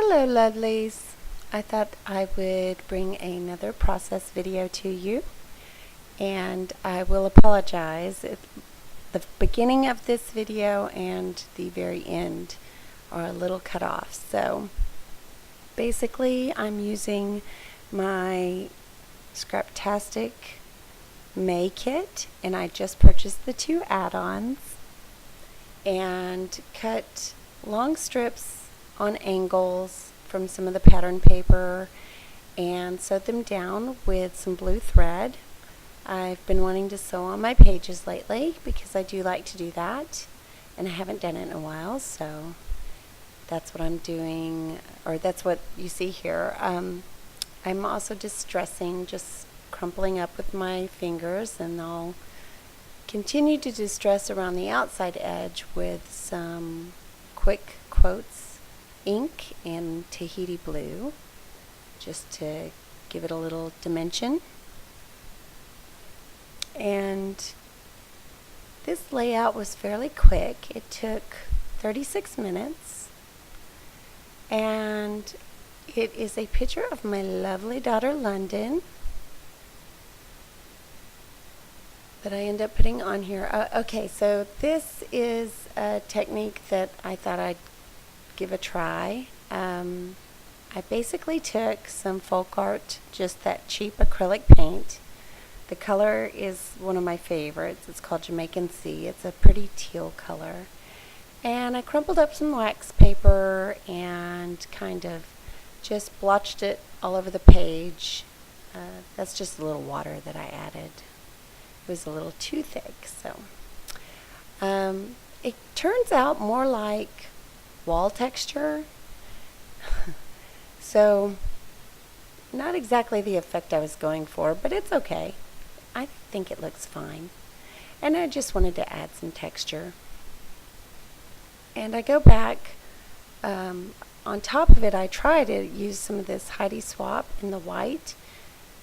Hello lovelies! I thought I would bring another process video to you, and I will apologize if the beginning of this video and the very end are a little cut off. So basically I'm using my Scraptastic May kit, and I just purchased the 2 add-ons and cut long strips on angles from some of the pattern paper and sewed them down with some blue thread. I've been wanting to sew on my pages lately because I do like to do that, and I haven't done it in a while, so that's what I'm doing, or that's what you see here. I'm also distressing, just crumpling up with my fingers, and I'll continue to distress around the outside edge with some quick quotes ink and Tahiti blue, just to give it a little dimension. And this layout was fairly quick. It took 36 minutes, and it is a picture of my lovely daughter London that I end up putting on here. Okay, so this is a technique that I thought I'd give a try. I basically took some folk art, just that cheap acrylic paint. The color is one of my favorites. It's called Jamaican Sea. It's a pretty teal color. And I crumpled up some wax paper and kind of just blotched it all over the page. That's just a little water that I added. It was a little too thick, so it turns out more like wall texture. So not exactly the effect I was going for, but it's okay. I think it looks fine. And I just wanted to add some texture. And I go back, on top of it I try to use some of this Heidi Swap in the white,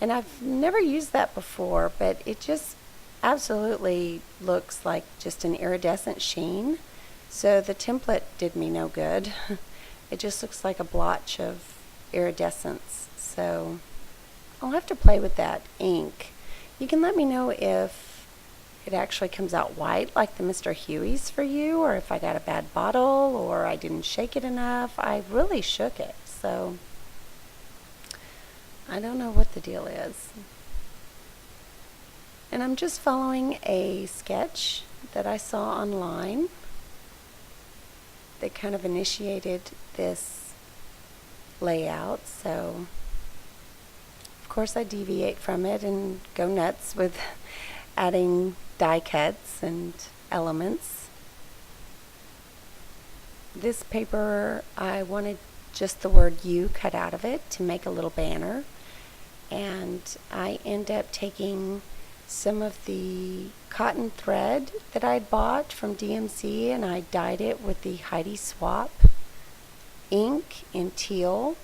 and I've never used that before, but it just absolutely looks like just an iridescent sheen. So the template did me no good. It just looks like a blotch of iridescence. So I'll have to play with that ink. You can let me know if it actually comes out white like the Mr. Huey's for you, or if I got a bad bottle, or I didn't shake it enough. I really shook it, so I don't know what the deal is. And I'm just following a sketch that I saw online that kind of initiated this layout, so of course I deviate from it and go nuts with adding die cuts and elements. This paper, I wanted just the word "you" cut out of it to make a little banner, and I end up taking some of the cotton thread that I'd bought from DMC, and I dyed it with the Heidi Swap ink in teal,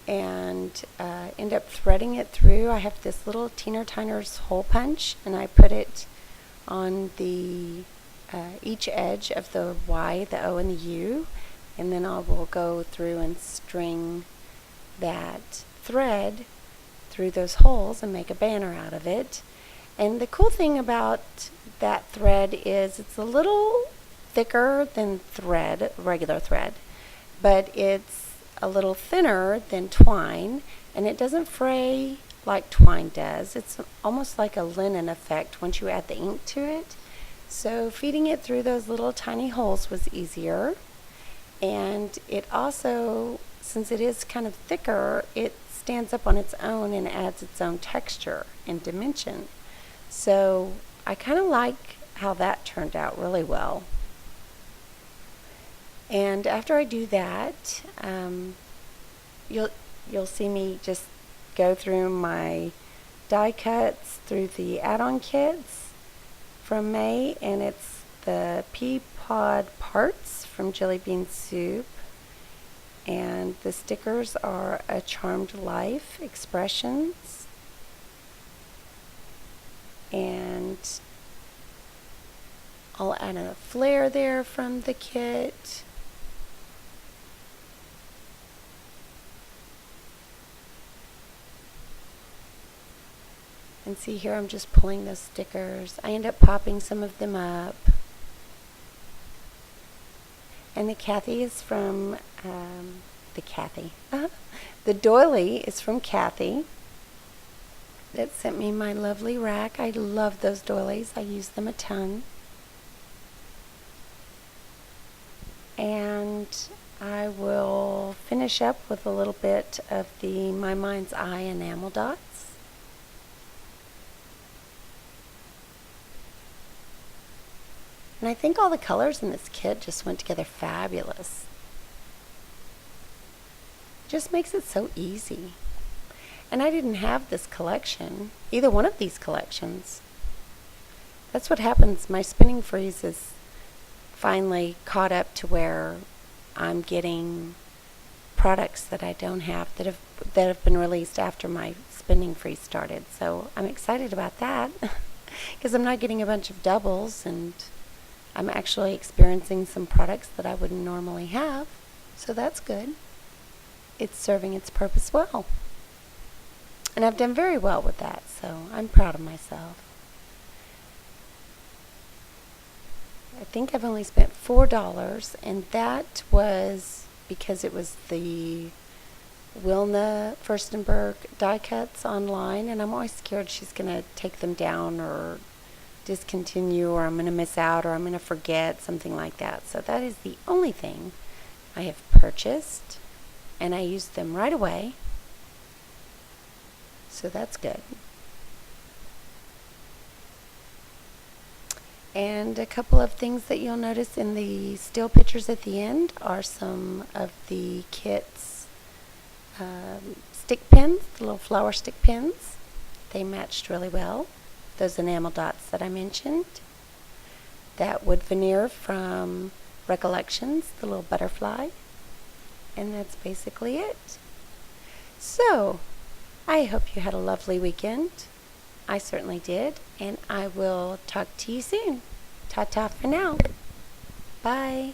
and end up threading it through. I have this little Teiner Tiner's hole punch, and I put it on the each edge of the Y, the O, and the U, and then I will go through and string that thread through those holes and make a banner out of it. And the cool thing about that thread is it's a little thicker than thread, regular thread, but it's a little thinner than twine, and it doesn't fray like twine does. It's almost like a linen effect once you add the ink to it. So feeding it through those little tiny holes was easier, and it also, since it is kind of thicker, it stands up on its own and adds its own texture and dimension. So I kind of like how that turned out really well. And after I do that, you'll see me just go through my die cuts through the add-on kits from May, and it's the pea pod parts from Jelly Bean Soup. And the stickers are a Charmed Life Expressions, and I'll add a flare there from the kit. And see here, I'm just pulling those stickers. I end up popping some of them up. And the Kathy is from, the doily is from Kathy that sent me my lovely rack. I love those doilies. I use them a ton. And I will finish up with a little bit of the My Mind's Eye enamel dots. And I think all the colors in this kit just went together fabulous. Just makes it so easy. And I didn't have this collection, either one of these collections. That's what happens. My spinning freeze is finally caught up to where I'm getting products that I don't have that have been released after my spinning freeze started. So I'm excited about that because I'm not getting a bunch of doubles, and I'm actually experiencing some products that I wouldn't normally have. So that's good. It's serving its purpose well. And I've done very well with that, so I'm proud of myself. I think I've only spent $4, and that was because it was the Wilna Furstenberg die cuts online, and I'm always scared she's going to take them down or discontinue, or I'm going to miss out, or I'm going to forget, something like that. So that is the only thing I have purchased, and I used them right away. So that's good. And a couple of things that you'll notice in the still pictures at the end are some of the kit's stick pins, the little flower stick pins. They matched really well. Those enamel dots that I mentioned. That wood veneer from Recollections, the little butterfly. And that's basically it. So, I hope you had a lovely weekend. I certainly did, and I will talk to you soon. Ta-ta for now. Bye.